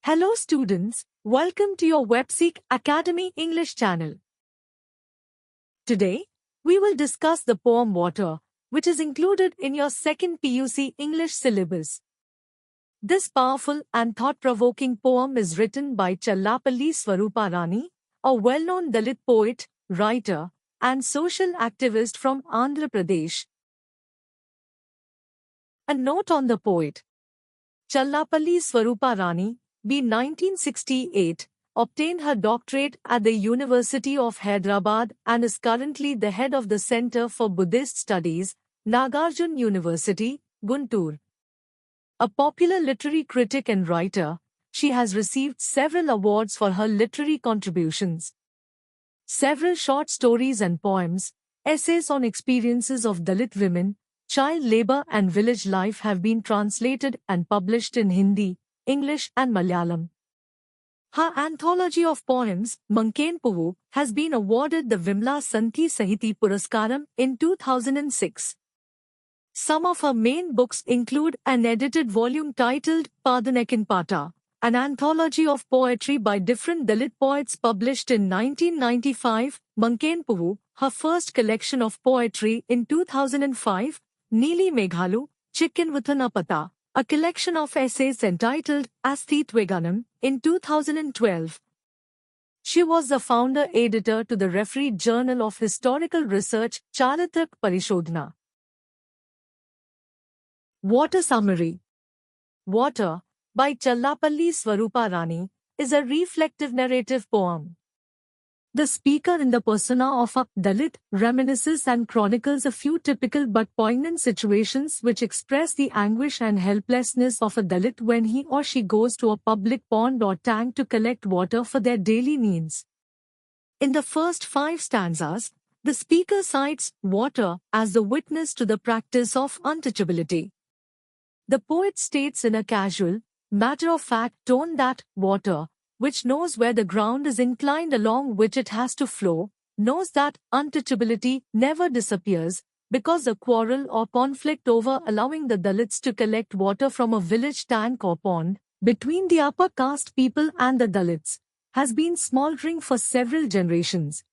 Hello students, welcome to your WebSeek.Academy English channel. Today, we will discuss the poem Water, which is included in your second PUC English syllabus. This powerful and thought-provoking poem is written by Challapalli Swaroopa Rani, a well-known Dalit poet, writer, and social activist from Andhra Pradesh. A note on the poet. Challapalli Swaroopa Rani, B. 1968, obtained her doctorate at the University of Hyderabad and is currently the head of the Center for Buddhist Studies, Nagarjuna University, Guntur. A popular literary critic and writer, she has received several awards for her literary contributions. Several short stories and poems, essays on experiences of Dalit women, child labor and village life have been translated and published in Hindi, English and Malayalam. Her anthology of poems, Manken Puvu, has been awarded the Vimla Santhi Sahiti Puraskaram in 2006. Some of her main books include an edited volume titled Padanekin Pata, an anthology of poetry by different Dalit poets published in 1995, Manken Puvu, her first collection of poetry in 2005, Neeli Meghalu, Chikkinvutana Pata, a collection of essays entitled Asthitveganam, in 2012. She was the founder editor to the refereed Journal of Historical Research, Charitak Parishodhana. Water Summary. Water, by Challapalli Swaroopa Rani, is a reflective narrative poem. The speaker in the persona of a Dalit reminisces and chronicles a few typical but poignant situations which express the anguish and helplessness of a Dalit when he or she goes to a public pond or tank to collect water for their daily needs. In the first 5 stanzas, the speaker cites water as the witness to the practice of untouchability. The poet states in a casual, matter-of-fact tone that water, which knows where the ground is inclined along which it has to flow, knows that untouchability never disappears, because a quarrel or conflict over allowing the Dalits to collect water from a village tank or pond, between the upper caste people and the Dalits, has been smoldering for several generations.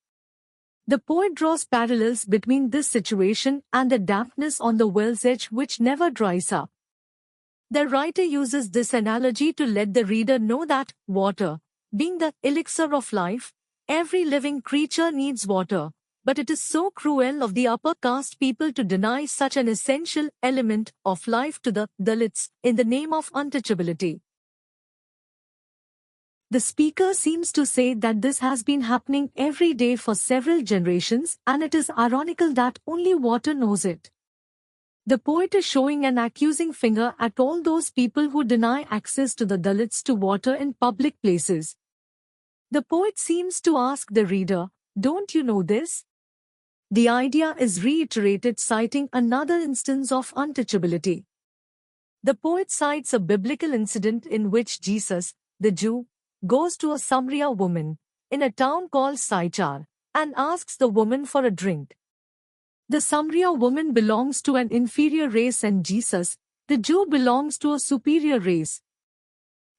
The poet draws parallels between this situation and the dampness on the well's edge which never dries up. The writer uses this analogy to let the reader know that water, being the elixir of life, every living creature needs water, but it is so cruel of the upper caste people to deny such an essential element of life to the Dalits in the name of untouchability. The speaker seems to say that this has been happening every day for several generations, and it is ironical that only water knows it. The poet is showing an accusing finger at all those people who deny access to the Dalits to water in public places. The poet seems to ask the reader, "Don't you know this?" The idea is reiterated citing another instance of untouchability. The poet cites a biblical incident in which Jesus, the Jew, goes to a Samaria woman in a town called Sychar and asks the woman for a drink. The Samaria woman belongs to an inferior race and Jesus, the Jew, belongs to a superior race.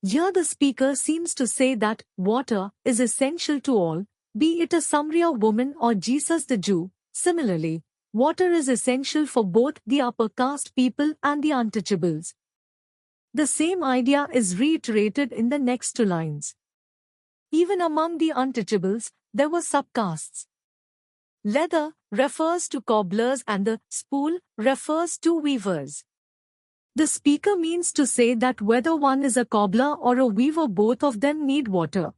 Here the speaker seems to say that water is essential to all, be it a Samaria woman or Jesus the Jew. Similarly, water is essential for both the upper caste people and the untouchables. The same idea is reiterated in the next 2 lines. Even among the untouchables, there were subcastes. Leather refers to cobblers and the spool refers to weavers. The speaker means to say that whether one is a cobbler or a weaver, both of them need water.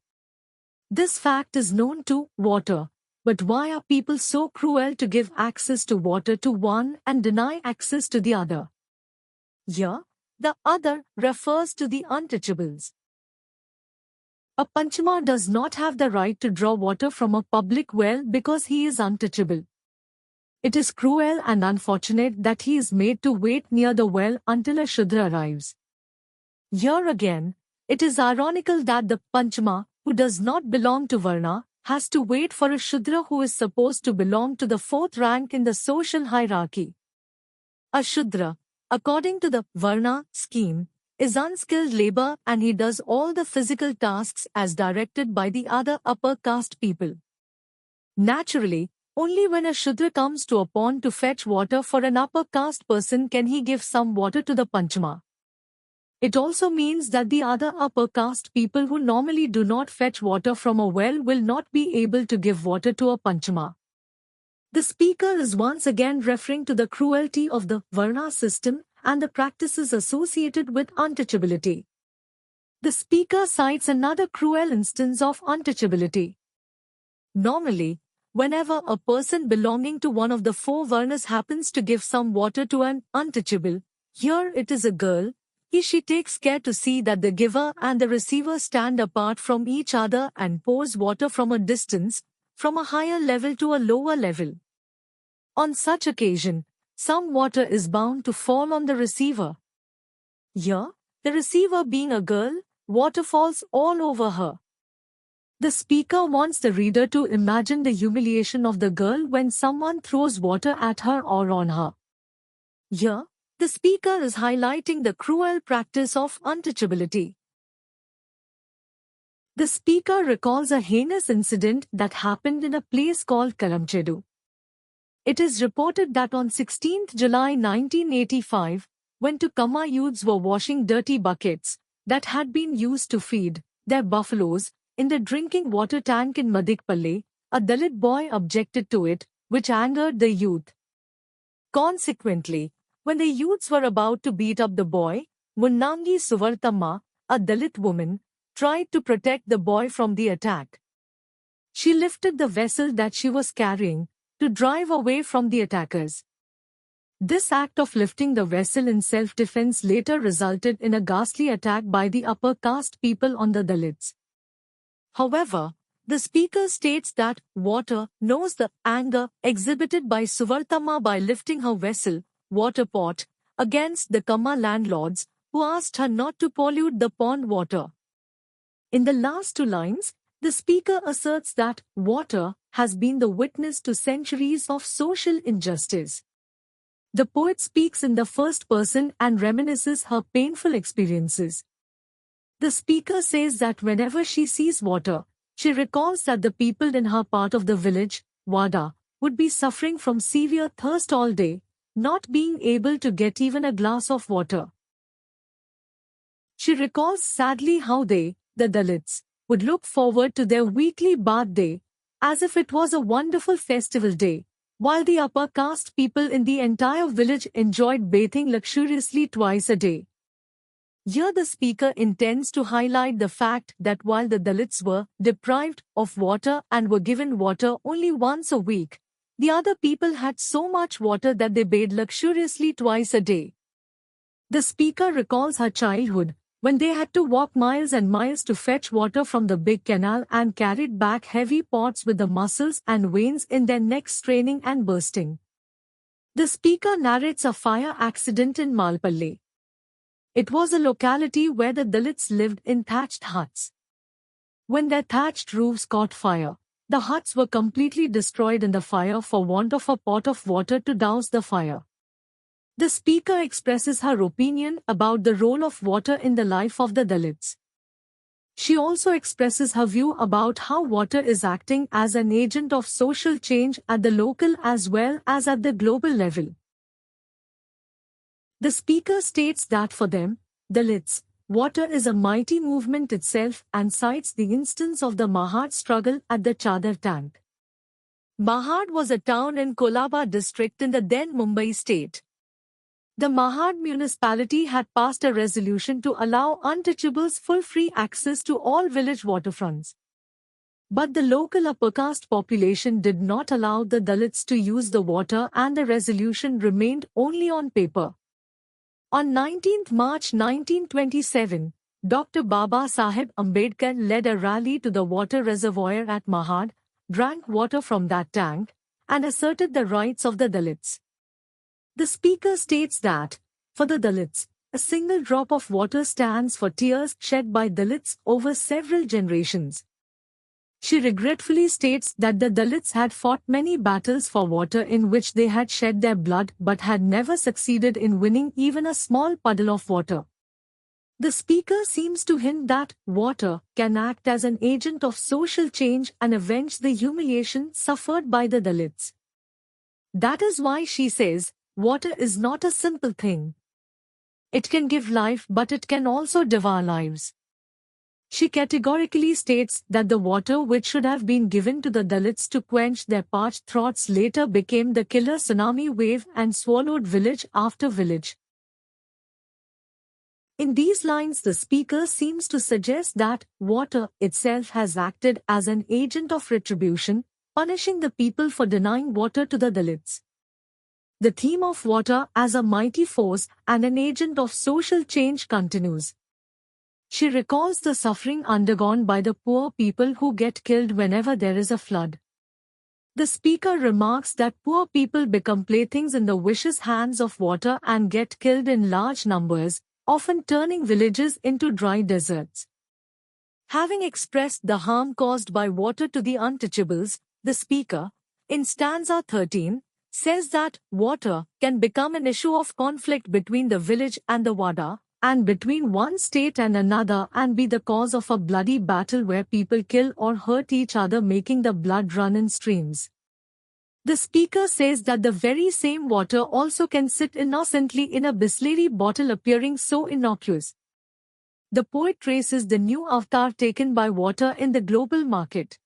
This fact is known to water, but why are people so cruel to give access to water to one and deny access to the other? Here, the other refers to the untouchables. A Panchama does not have the right to draw water from a public well because he is untouchable. It is cruel and unfortunate that he is made to wait near the well until a Shudra arrives. Here again, it is ironical that the Panchama, who does not belong to Varna, has to wait for a Shudra who is supposed to belong to the 4th rank in the social hierarchy. A Shudra, according to the Varna scheme, is unskilled labor and he does all the physical tasks as directed by the other upper caste people. Naturally, only when a Shudra comes to a pond to fetch water for an upper caste person can he give some water to the Panchama. It also means that the other upper caste people who normally do not fetch water from a well will not be able to give water to a Panchama. The speaker is once again referring to the cruelty of the Varna system and the practices associated with untouchability. The speaker cites another cruel instance of untouchability. Normally, whenever a person belonging to one of the four Varnas happens to give some water to an untouchable, here it is a girl, she takes care to see that the giver and the receiver stand apart from each other and pours water from a distance, from a higher level to a lower level. On such occasion, some water is bound to fall on the receiver. Here, the receiver being a girl, water falls all over her. The speaker wants the reader to imagine the humiliation of the girl when someone throws water at her or on her. Here, the speaker is highlighting the cruel practice of untouchability. The speaker recalls a heinous incident that happened in a place called Karamchedu. It is reported that on 16th July 1985, when two Kamma youths were washing dirty buckets that had been used to feed their buffaloes in the drinking water tank in Madikpalle, a Dalit boy objected to it, which angered the youth. Consequently, when the youths were about to beat up the boy, Munnangi Suvartamma, a Dalit woman, tried to protect the boy from the attack. She lifted the vessel that she was carrying to drive away from the attackers. This act of lifting the vessel in self-defense later resulted in a ghastly attack by the upper caste people on the Dalits. However, the speaker states that water knows the anger exhibited by Suvartamma by lifting her vessel, water pot, against the Kamma landlords who asked her not to pollute the pond water. In the last two lines, the speaker asserts that water has been the witness to centuries of social injustice. The poet speaks in the first person and reminisces her painful experiences. The speaker says that whenever she sees water, she recalls that the people in her part of the village, Wada, would be suffering from severe thirst all day, not being able to get even a glass of water. She recalls sadly how they, the Dalits, would look forward to their weekly bath day, as if it was a wonderful festival day, while the upper caste people in the entire village enjoyed bathing luxuriously twice a day. Here the speaker intends to highlight the fact that while the Dalits were deprived of water and were given water only once a week, the other people had so much water that they bathed luxuriously twice a day. The speaker recalls her childhood, when they had to walk miles and miles to fetch water from the big canal and carried back heavy pots with the muscles and veins in their necks straining and bursting. The speaker narrates a fire accident in Malpalle. It was a locality where the Dalits lived in thatched huts. When their thatched roofs caught fire, the huts were completely destroyed in the fire for want of a pot of water to douse the fire. The speaker expresses her opinion about the role of water in the life of the Dalits. She also expresses her view about how water is acting as an agent of social change at the local as well as at the global level. The speaker states that for them, Dalits, water is a mighty movement itself and cites the instance of the Mahad struggle at the Chadar tank. Mahad was a town in Kolaba district in the then Mumbai state. The Mahad municipality had passed a resolution to allow untouchables full free access to all village waterfronts. But the local upper caste population did not allow the Dalits to use the water and the resolution remained only on paper. On 19 March 1927, Dr. Baba Saheb Ambedkar led a rally to the water reservoir at Mahad, drank water from that tank, and asserted the rights of the Dalits. The speaker states that, for the Dalits, a single drop of water stands for tears shed by Dalits over several generations. She regretfully states that the Dalits had fought many battles for water in which they had shed their blood but had never succeeded in winning even a small puddle of water. The speaker seems to hint that water can act as an agent of social change and avenge the humiliation suffered by the Dalits. That is why she says, water is not a simple thing. It can give life, but it can also devour lives. She categorically states that the water which should have been given to the Dalits to quench their parched throats later became the killer tsunami wave and swallowed village after village. In these lines, the speaker seems to suggest that water itself has acted as an agent of retribution, punishing the people for denying water to the Dalits. The theme of water as a mighty force and an agent of social change continues. She recalls the suffering undergone by the poor people who get killed whenever there is a flood. The speaker remarks that poor people become playthings in the vicious hands of water and get killed in large numbers, often turning villages into dry deserts. Having expressed the harm caused by water to the untouchables, the speaker, in stanza 13, says that water can become an issue of conflict between the village and the wada, and between one state and another, and be the cause of a bloody battle where people kill or hurt each other, making the blood run in streams. The speaker says that the very same water also can sit innocently in a Bisleri bottle, appearing so innocuous. The poet traces the new avatar taken by water in the global market.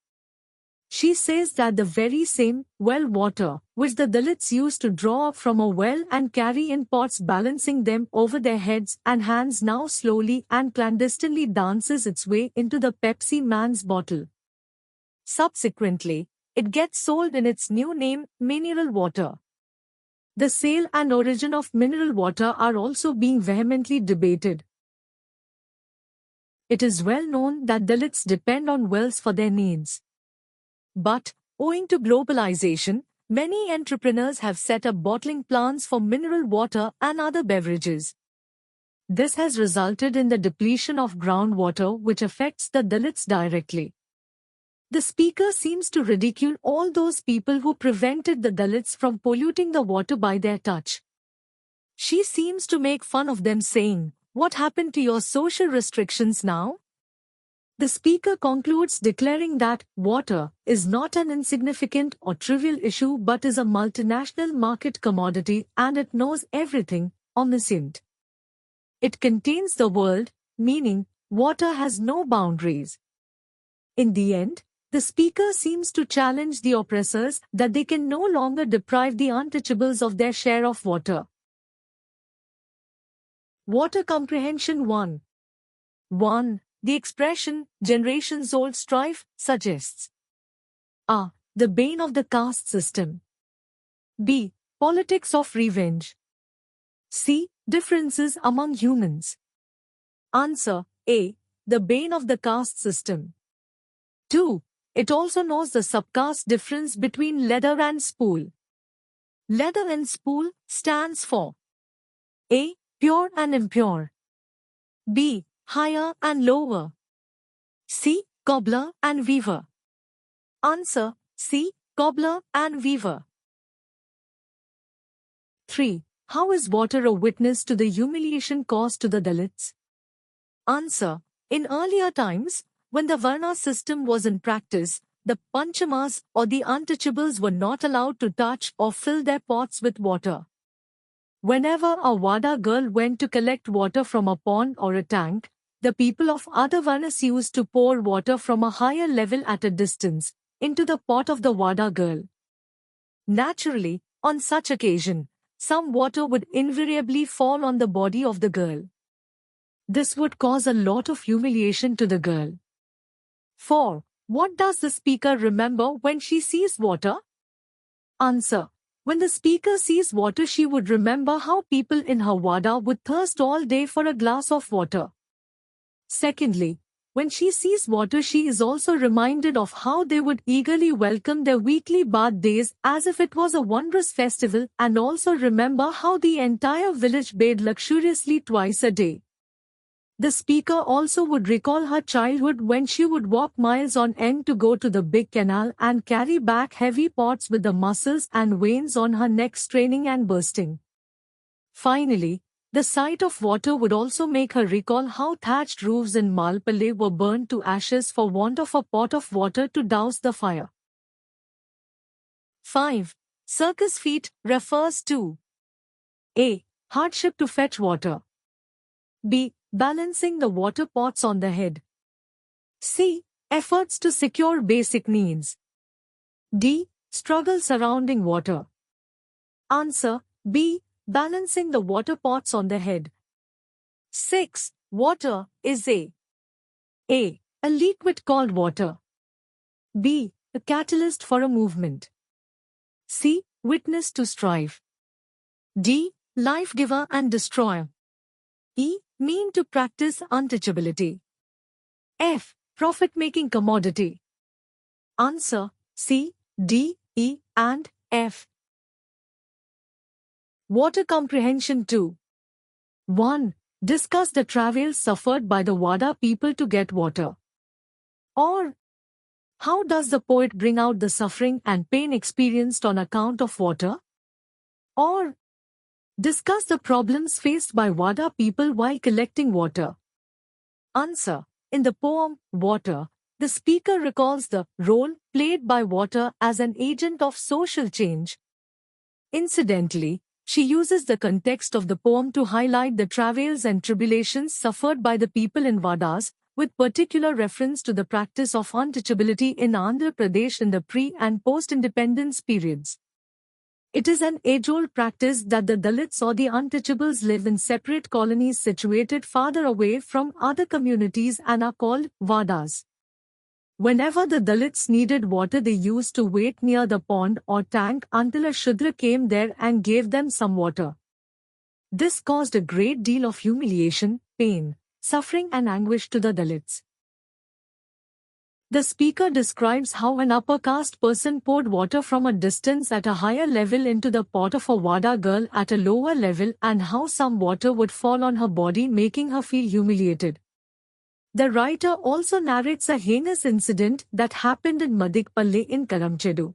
She says that the very same well water, which the Dalits used to draw up from a well and carry in pots balancing them over their heads and hands, now slowly and clandestinely dances its way into the Pepsi man's bottle. Subsequently, it gets sold in its new name, mineral water. The sale and origin of mineral water are also being vehemently debated. It is well known that Dalits depend on wells for their needs. But, owing to globalization, many entrepreneurs have set up bottling plants for mineral water and other beverages. This has resulted in the depletion of groundwater, which affects the Dalits directly. The speaker seems to ridicule all those people who prevented the Dalits from polluting the water by their touch. She seems to make fun of them, saying, "What happened to your social restrictions now?" The speaker concludes declaring that water is not an insignificant or trivial issue but is a multinational market commodity, and it knows everything, omniscient. It contains the world, meaning water has no boundaries. In the end, the speaker seems to challenge the oppressors that they can no longer deprive the untouchables of their share of water. Water Comprehension 1. 1. The expression, generations-old strife, suggests a. The bane of the caste system. b. Politics of revenge. c. Differences among humans. Answer A. The bane of the caste system. 2. It also knows the subcaste difference between leather and spool. Leather and spool stands for A. Pure and impure. B. Higher and lower. C. Cobbler and weaver. Answer C. Cobbler and weaver. 3. How is water a witness to the humiliation caused to the Dalits? Answer. In earlier times, when the Varna system was in practice, the Panchamas or the untouchables were not allowed to touch or fill their pots with water. Whenever a Vada girl went to collect water from a pond or a tank, the people of other Varnas used to pour water from a higher level at a distance into the pot of the Vada girl. Naturally, on such occasion, some water would invariably fall on the body of the girl. This would cause a lot of humiliation to the girl. 4. What does the speaker remember when she sees water? Answer. When the speaker sees water, she would remember how people in her Vada would thirst all day for a glass of water. Secondly, when she sees water, she is also reminded of how they would eagerly welcome their weekly bath days as if it was a wondrous festival, and also remember how the entire village bathed luxuriously twice a day. The speaker also would recall her childhood when she would walk miles on end to go to the big canal and carry back heavy pots with the muscles and veins on her neck straining and bursting. Finally, The sight of water would also make her recall how thatched roofs in Malpalle were burned to ashes for want of a pot of water to douse the fire. 5. Circus feat refers to A. Hardship to fetch water. B. Balancing the water pots on the head. C. Efforts to secure basic needs. D. Struggle surrounding water. Answer B. Balancing the water pots on the head. 6. Water is A. A liquid called water. B. A catalyst for a movement. C. Witness to strife. D. Life giver and destroyer. E. Mean to practice untouchability. F. Profit-making commodity. Answer C, D, E, and F. Water comprehension 2. 1. Discuss the travails suffered by the Wada people to get water. Or, how does the poet bring out the suffering and pain experienced on account of water? Or, discuss the problems faced by Wada people while collecting water. Answer. In the poem, Water, the speaker recalls the role played by water as an agent of social change. Incidentally, she uses the context of the poem to highlight the travails and tribulations suffered by the people in Vadas, with particular reference to the practice of untouchability in Andhra Pradesh in the pre- and post-independence periods. It is an age-old practice that the Dalits or the untouchables live in separate colonies situated farther away from other communities and are called Vadas. Whenever the Dalits needed water, they used to wait near the pond or tank until a Shudra came there and gave them some water. This caused a great deal of humiliation, pain, suffering and anguish to the Dalits. The speaker describes how an upper caste person poured water from a distance at a higher level into the pot of a Wada girl at a lower level and how some water would fall on her body, making her feel humiliated. The writer also narrates a heinous incident that happened in Madikpalle in Karamchedu.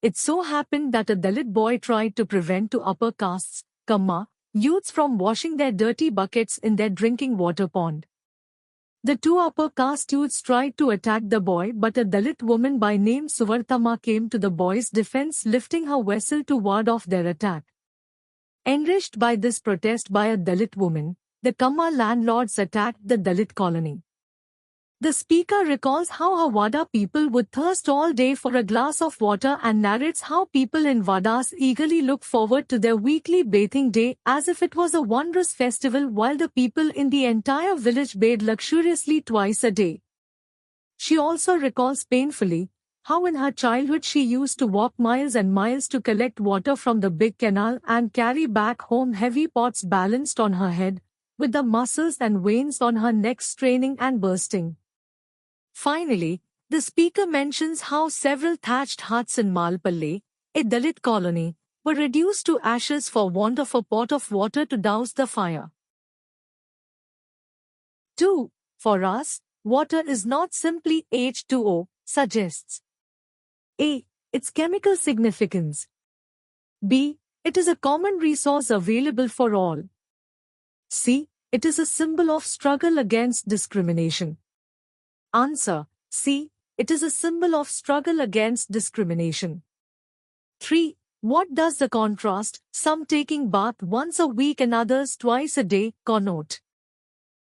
It so happened that a Dalit boy tried to prevent two upper castes, Kamma, youths from washing their dirty buckets in their drinking water pond. The two upper caste youths tried to attack the boy, but a Dalit woman by name Suvartama came to the boy's defense, lifting her vessel to ward off their attack. Enraged by this protest by a Dalit woman, the Kamma landlords attacked the Dalit colony. The speaker recalls how her Wada people would thirst all day for a glass of water and narrates how people in Vadas eagerly look forward to their weekly bathing day as if it was a wondrous festival, while the people in the entire village bathed luxuriously twice a day. She also recalls painfully how in her childhood she used to walk miles and miles to collect water from the big canal and carry back home heavy pots balanced on her head, with the muscles and veins on her neck straining and bursting. Finally, the speaker mentions how several thatched huts in Malpalle, a Dalit colony, were reduced to ashes for want of a pot of water to douse the fire. 2. For us, water is not simply H2O, suggests A. Its chemical significance. B. It is a common resource available for all. C. It is a symbol of struggle against discrimination. Answer C. It is a symbol of struggle against discrimination. 3. What does the contrast, some taking bath once a week and others twice a day, connote?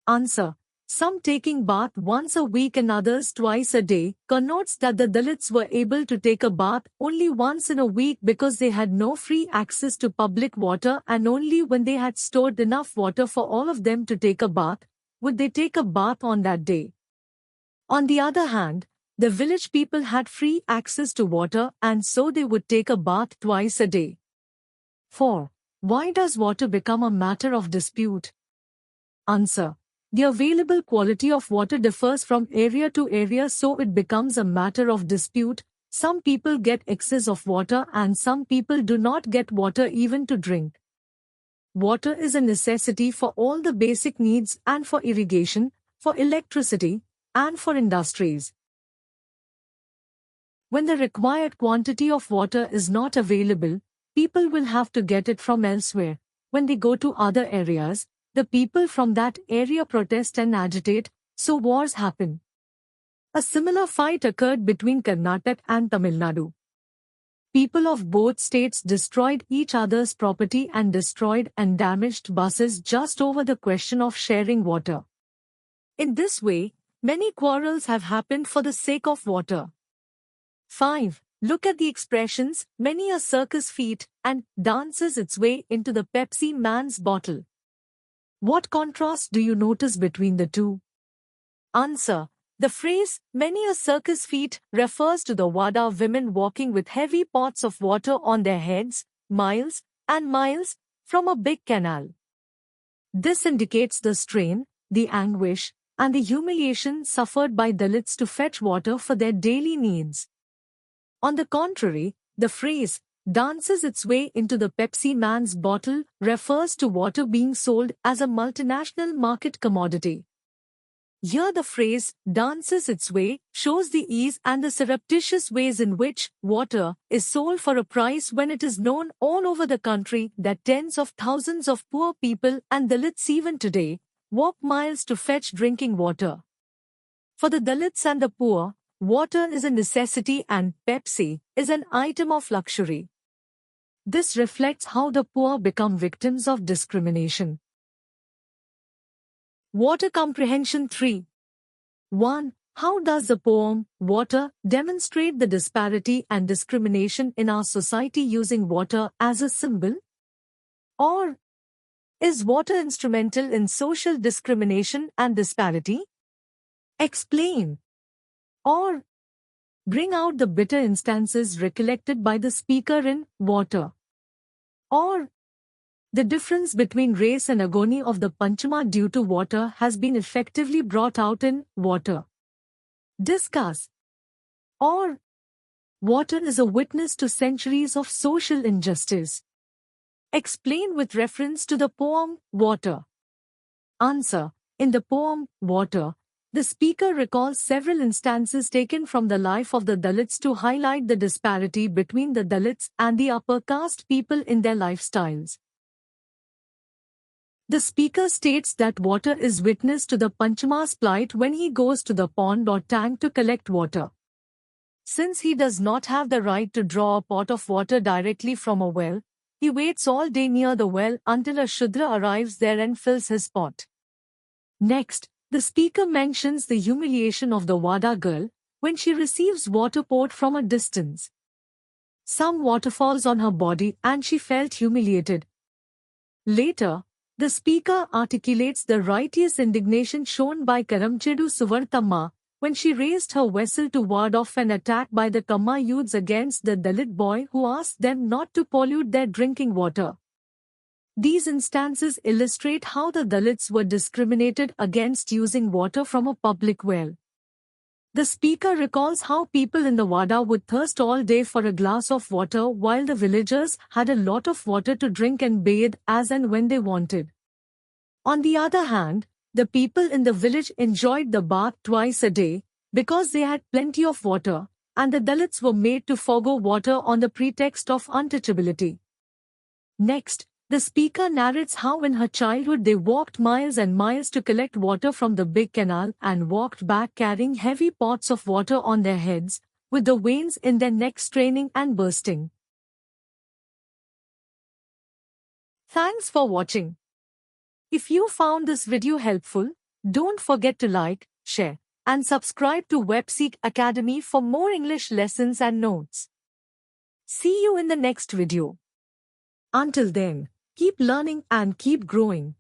Answer. Some taking bath once a week and others twice a day connotes that the Dalits were able to take a bath only once in a week because they had no free access to public water, and only when they had stored enough water for all of them to take a bath would they take a bath on that day. On the other hand, the village people had free access to water and so they would take a bath twice a day. 4. Why does water become a matter of dispute? Answer. The available quality of water differs from area to area, so it becomes a matter of dispute. Some people get excess of water and some people do not get water even to drink. Water is a necessity for all the basic needs and for irrigation, for electricity, and for industries. When the required quantity of water is not available, people will have to get it from elsewhere. when they go to other areas, the people from that area protest and agitate, so wars happen. A similar fight occurred between Karnataka and Tamil Nadu. People of both states destroyed each other's property and destroyed and damaged buses just over the question of sharing water. In this way, many quarrels have happened for the sake of water. 5. Look at the expressions, many a circus feat, and dances its way into the Pepsi man's bottle. What contrast do you notice between the two? Answer. The phrase, many a circus feat, refers to the Wada women walking with heavy pots of water on their heads, miles and miles, from a big canal. This indicates the strain, the anguish, and the humiliation suffered by Dalits to fetch water for their daily needs. On the contrary, the phrase, dances its way into the Pepsi man's bottle, refers to water being sold as a multinational market commodity. Here the phrase, dances its way, shows the ease and the surreptitious ways in which water is sold for a price when it is known all over the country that tens of thousands of poor people and Dalits even today walk miles to fetch drinking water. For the Dalits and the poor, water is a necessity and Pepsi is an item of luxury. This reflects how the poor become victims of discrimination. Water Comprehension 3. 1. How does the poem, Water, demonstrate the disparity and discrimination in our society using water as a symbol? Or, is water instrumental in social discrimination and disparity? Explain. Or, bring out the bitter instances recollected by the speaker in Water. Or, the difference between race and agony of the Panchama due to water has been effectively brought out in Water. Discuss. Or, water is a witness to centuries of social injustice. Explain with reference to the poem Water. Answer. In the poem Water, the speaker recalls several instances taken from the life of the Dalits to highlight the disparity between the Dalits and the upper caste people in their lifestyles. The speaker states that water is witness to the Panchama's plight when he goes to the pond or tank to collect water. Since he does not have the right to draw a pot of water directly from a well, he waits all day near the well until a Shudra arrives there and fills his pot. Next, the speaker mentions the humiliation of the Wada girl when she receives water poured from a distance. Some water falls on her body and she felt humiliated. Later, the speaker articulates the righteous indignation shown by Karamchedu Suvartamma when she raised her vessel to ward off an attack by the Kamma youths against the Dalit boy who asked them not to pollute their drinking water. These instances illustrate how the Dalits were discriminated against using water from a public well. The speaker recalls how people in the Wada would thirst all day for a glass of water while the villagers had a lot of water to drink and bathe as and when they wanted. On the other hand, the people in the village enjoyed the bath twice a day because they had plenty of water, and the Dalits were made to forgo water on the pretext of untouchability. Next, the speaker narrates how in her childhood they walked miles and miles to collect water from the big canal and walked back carrying heavy pots of water on their heads, with the veins in their necks straining and bursting. Thanks for watching. If you found this video helpful, don't forget to like, share, and subscribe to WebSeek.Academy for more English lessons and notes. See you in the next video. Until then, keep learning and keep growing.